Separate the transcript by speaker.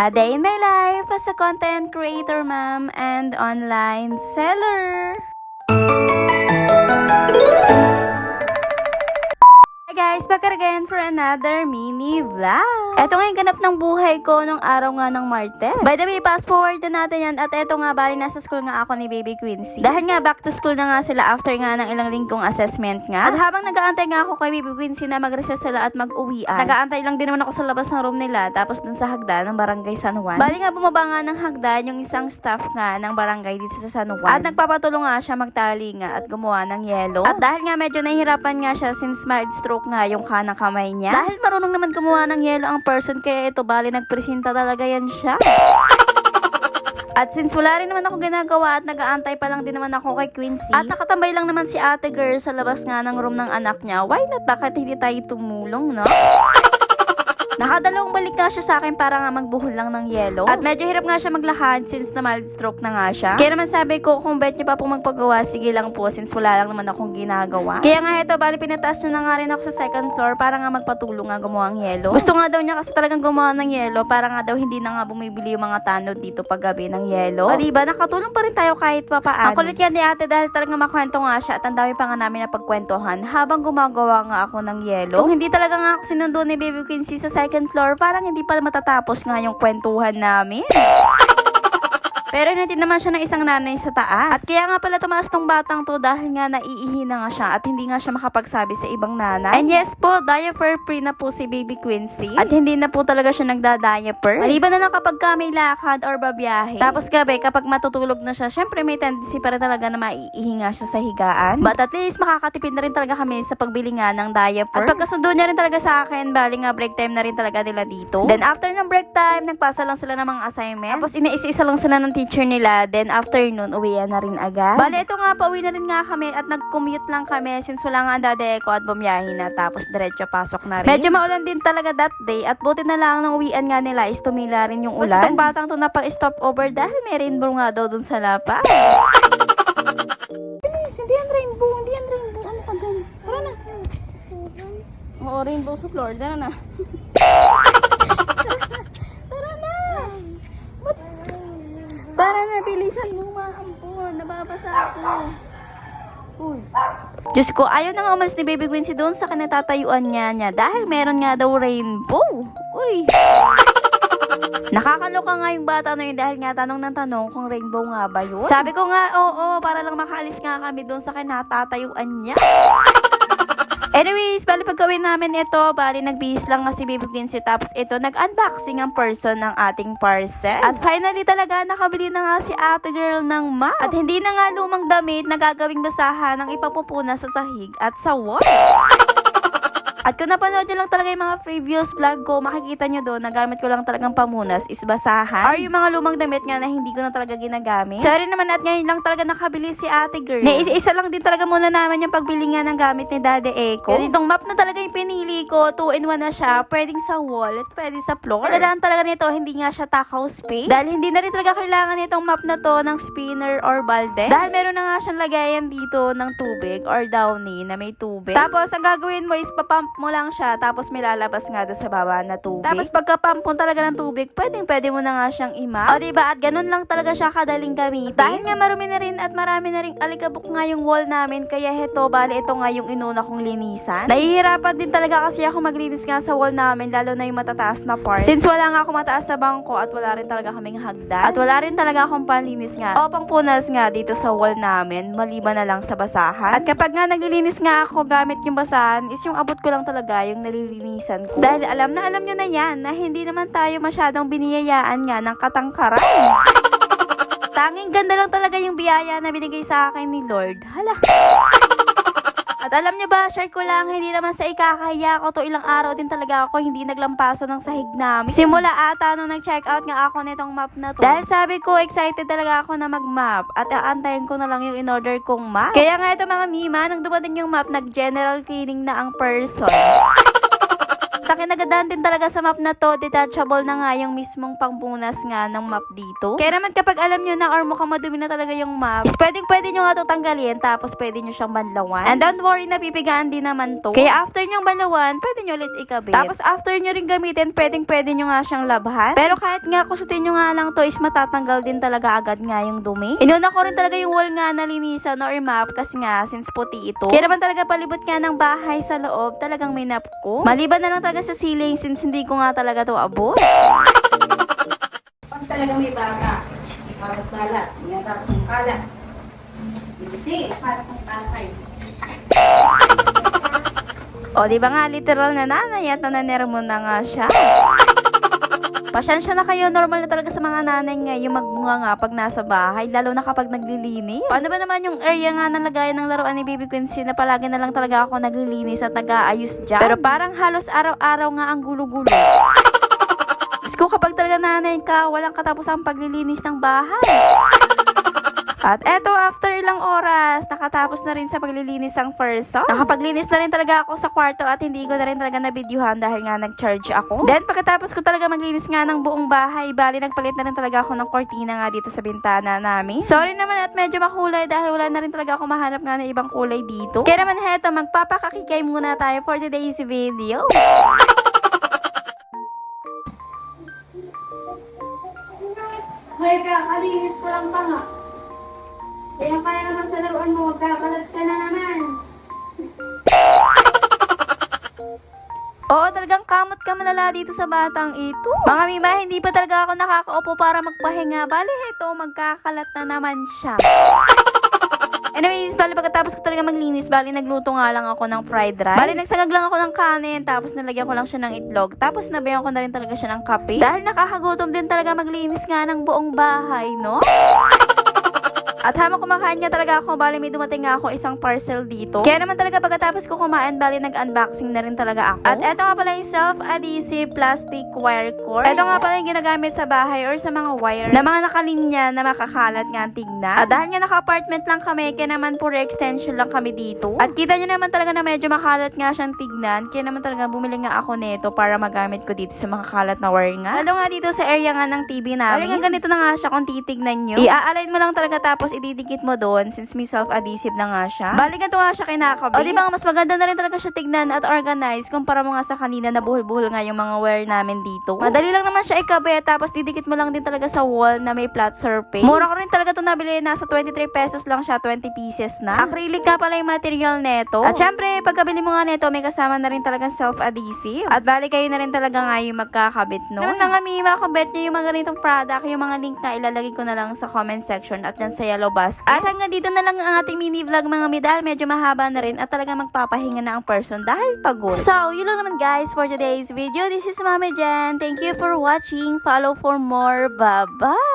Speaker 1: A day in my life as a content creator, ma'am, and online seller. Hi guys, back again for another mini vlog. Eto nga yung ganap ng buhay ko nung araw nga ng Martes. By the way, fast forward na natin yan. At eto nga, bali nasa school nga ako ni Baby Quincy. Dahil nga back to school na nga sila after nga ng ilang linggong assessment nga. At habang nag-aantay nga ako kay Baby Quincy na mag-recess sila at mag-uwian, nag-aantay lang din naman ako sa labas ng room nila. Tapos dun sa hagdan ng Barangay San Juan. Bali nga bumaba nga ng hagdan yung isang staff nga ng barangay dito sa San Juan. At nagpapatulong nga siya magtali nga at gumawa ng yelo. At dahil nga medyo nahihirapan nga siya since mild stroke nga yung kanang kamay niya. Dahil marunong naman gumawa ng yelo ang person, kaya ito bali nagpresenta talaga yan siya. At since wala rin naman ako ginagawa at nag-aantay pa lang din naman ako kay Quincy, at nakatambay lang naman si ate girl sa labas nga ng room ng anak niya, why not, bakit hindi tayo tumulong, no? Nakadalawang balik nga siya sa akin para nga magbuhol lang ng yelo. At medyo hirap nga siya maglakad since na mild stroke na nga siya. Kaya naman sabi ko, kung bet niyo pa pong magpagawa, sige lang po since wala lang naman akong ginagawa. Kaya nga ito, bali pinataas niya na nga rin ako sa second floor para nga magpatulong nga gumawa ng yelo. Gusto nga daw niya kasi talagang gumawa ng yelo para nga daw hindi na nga bumibili yung mga tanod dito pag gabi ng yelo. O diba, nakatulong pa rin tayo kahit papaano. Ang kulit yan ni ate dahil talagang makwento nga siya at ang dami pa nga namin na pagkwentuhan habang gumagawa nga ako ng yelo. Kung hindi talaga nga ako sinundo ni Baby Quincy sa second floor, parang hindi pa matatapos nga yung kwentuhan namin. Pero natin naman siya ng isang nanay sa taas. At kaya nga pala tumaas tong batang to dahil nga naiihi na nga siya at hindi nga siya makapagsabi sa ibang nanay. And yes po, diaper free na po si Baby Quincy. At hindi na po talaga siya nagda-diaper. Maliban na lang kapag may lakad or babiyahe. Tapos gabi, kapag matutulog na siya, syempre may tendency pa rin talaga na maiihi nga siya sa higaan. But at least makakatipid na rin talaga kami sa pagbili nga ng diaper. At pagkasundo niya rin talaga sa akin, bali nga break time na rin talaga nila dito. Then after ng break time, nagpasa lang sila ng mga assignment. Tapos inaisa-isa lang sila ng teacher nila. Then afternoon, uwian na rin agad. Bale, ito nga, pauwi na rin nga kami at nag-commute lang kami since wala nga ang dade ko at bumiyahe na. Tapos diretso pasok na rin. Medyo maulan din talaga that day at buti na lang nang uwian nga nila is tumila rin yung ulan. Tapos itong batang to na pang-stop over dahil may rainbow nga daw dun sa lapa. Hindi yan rainbow, hindi yan rainbow. Ano ka dyan? Tara na. Oo, rainbow sa floor. Tara na. Tara na, bilisan mo, maampun. Nababasa ako. Uy. Diyos ko, ayaw na nga umalis ni Baby Quincy doon sa kinatatayuan niya dahil meron nga daw rainbow. Uy. Nakakaloka nga yung bata na yun dahil nga tanong ng tanong kung rainbow nga ba yun. Sabi ko nga, oo, para lang makaalis nga kami doon sa kinatatayuan niya. Anyways, bali paggawin namin ito, bali nagbihis lang nga si Baby Quincy tapos ito, nag-unboxing ang person ng ating parcel. At finally talaga, nakabili na nga si ate girl ng map. At hindi na nga lumang damit na gagawing basahan ng ipapupuna sa sahig at sa wall. At kung napanood nyo lang talaga yung mga previous vlog ko, makikita nyo doon na gamit ko lang talagang pamunas is basahan. Or yung mga lumang damit nga na hindi ko na talaga ginagamit. Sorry naman at ngayon lang talaga nakabili si ate girl. Na isa-isa lang din talaga muna naman yung pagbili nga ng gamit ni Daddy Eco. Ganitong map na talaga yung pinili ko. 2-in-1 na siya. Pwedeng sa wall at pwede sa floor. Kailangan talaga nito, hindi nga siya takaw space. Dahil hindi na rin talaga kailangan nitong map na to ng spinner or balde. Dahil meron na nga siyang lagayan dito ng tubig or downy na may tubig. Tapos ang gagawin mo is papump mo lang siya, tapos may lalabas nga doon sa baba na tubig. Tapos pagka-pump mo talaga ng tubig, pwede mo na nga siyang ima. O diba, at ganun lang talaga siya kadaling gamitin. Dahil nga marumi na rin at marami na rin alikabok nga yung wall namin, kaya heto, bali ito nga yung inuna kong linisan. Nahihirapan din talaga kasi ako maglinis nga sa wall namin, lalo na yung matataas na part. Since wala nga ako mataas na bangko at wala rin talaga kaming hagdan. At wala rin talaga akong panlinis nga o pangpunas nga dito sa wall namin, maliban na lang sa basahan. At kapag nga naglilinis nga ako gamit yung basahan, is yung abot ko lang talaga yung nalilinisan ko. Dahil alam nyo na yan na hindi naman tayo masyadong biniyayaan nga ng katangkaran. Tanging ganda lang talaga yung biyaya na binigay sa akin ni Lord. Hala. At alam nyo ba, share ko lang, hindi naman sa ikakahiya ko to, ilang araw din talaga ako hindi naglampaso ng sahig namin. Simula ata nung nag-check out nga ako nitong map na to. Dahil sabi ko, excited talaga ako na mag-map at aantayin ko na lang yung in-order kong map. Kaya nga ito mga mima, nang dumating yung map, nag-general cleaning na ang person. kinagandaan din talaga sa map na to, detachable na nga yung mismong pangbunas nga ng map dito. Kaya naman kapag alam nyo na or mukhang madumi na talaga yung map, is pwede nyo nga ito tanggalin, tapos pwede nyo siyang banlawan. And don't worry, napipigaan din naman to. Kaya after nyong banlawan, pwede nyo ulit ikabit. Tapos after nyo rin gamitin, pwede nyo nga siyang labhan. Pero kahit nga kusutin nyo nga lang to, is matatanggal din talaga agad nga yung dumi. Inuna ko rin talaga yung wall nga na linisan or map kasi nga since puti ito. Kaya naman talaga palibot nga ng bahay sa loob, talagang may nap ko. Maliban na lang talaga sa ceiling since hindi ko nga talaga to abot.
Speaker 2: Pag talaga may baka, parang balat, may tapos ng kalat. Kasi, parang ng tatay.
Speaker 1: O, di ba nga, literal na nanay at nananer mo na nga siya. Pasyensya na kayo, normal na talaga sa mga nanay nga yung magbunga nga pag nasa bahay, lalo na kapag naglilinis. Paano ba naman yung area nga ng lagayan ng laruan ni Baby Quincy na palagi na lang talaga ako naglilinis at nag-aayos dyan? Pero parang halos araw-araw nga ang gulo-gulo. Diyos ko, kapag talaga nanay ka, walang katapos ang paglilinis ng bahay. At eto, after ilang oras, nakatapos na rin sa paglilinis ang person. Nakapaglinis na rin talaga ako sa kwarto at hindi ko na rin talaga na-videohan dahil nga nag-charge ako. Then, pagkatapos ko talaga maglinis nga ng buong bahay, bali nagpalit na rin talaga ako ng kortina nga dito sa bintana namin. Sorry naman at medyo makulay dahil wala na rin talaga ako mahanap nga ng ibang kulay dito. Kaya naman heto, magpapakakikay muna tayo for today's video.
Speaker 2: Hoy, kakalinis ko lang pa nga. Kaya kaya naman sa laruan mo, magkakalat ka na naman.
Speaker 1: Oo, talagang kamot ka malala dito sa batang ito. Mga mima, hindi pa talaga ako nakakaupo para magpahinga. Bali, ito, magkakalat na naman siya. Anyways, bali pagkatapos ko talaga maglinis, bali nagluto nga lang ako ng fried rice. Bali nagsagag lang ako ng kanin, tapos nalagyan ko lang siya ng itlog. Tapos nabayan ko na rin talaga siya ng kape. Dahil nakakagutom din talaga maglinis nga ng buong bahay, no? At habang kumakain nga talaga ako, bali may dumating nga ako isang parcel dito. Kaya naman talaga pagkatapos ko kumain, bali nag-unboxing na rin talaga ako. At eto nga pala yung self-adhesive plastic wire cord. Eto nga pala yung ginagamit sa bahay or sa mga wire na mga nakalinya na makakalat nga ang tignan. At dahil nga naka-apartment lang kami, kaya naman puro extension lang kami dito. At kita nyo naman talaga na medyo makalat nga siyang tignan. Kaya naman talaga bumili nga ako nito para magamit ko dito sa mga kalat na wire nga. Lalo nga dito sa area nga ng TV namin. Bali nga ganito na nga siya kung titignan nyo. I-align mo lang talaga tapos ididikit mo doon since may self-adhesive na nga siya. Bali ganito nga siya kinakabit. O di ba mas maganda na rin talaga siya tignan at organize kumpara mo nga sa kanina na buhol-buhol nga yung mga wire namin dito. Madali lang naman siya ikabit tapos didikit mo lang din talaga sa wall na may flat surface. Mura ko rin talaga ito nabili. Nasa 23 pesos lang siya, 20 pieces na. Acrylic nga pala yung material neto. At syempre, pagkabili mo nga neto, may kasama na rin talagang self-adhesive. At bali kayo na rin talaga nga yung magkakabit, no? Naman mga mima, kung bet nyo yung mga ganitong product, yung mga link na ilalagay ko na lang sa comment section at yan sa yellow basket. At hanggang dito na lang ang ating mini vlog mga midal. Medyo mahaba na rin at talaga magpapahinga na ang person dahil pagod. So, yun lang naman guys for today's video. This is Mami Jen. Thank you for watching. Follow for more. Bye-bye!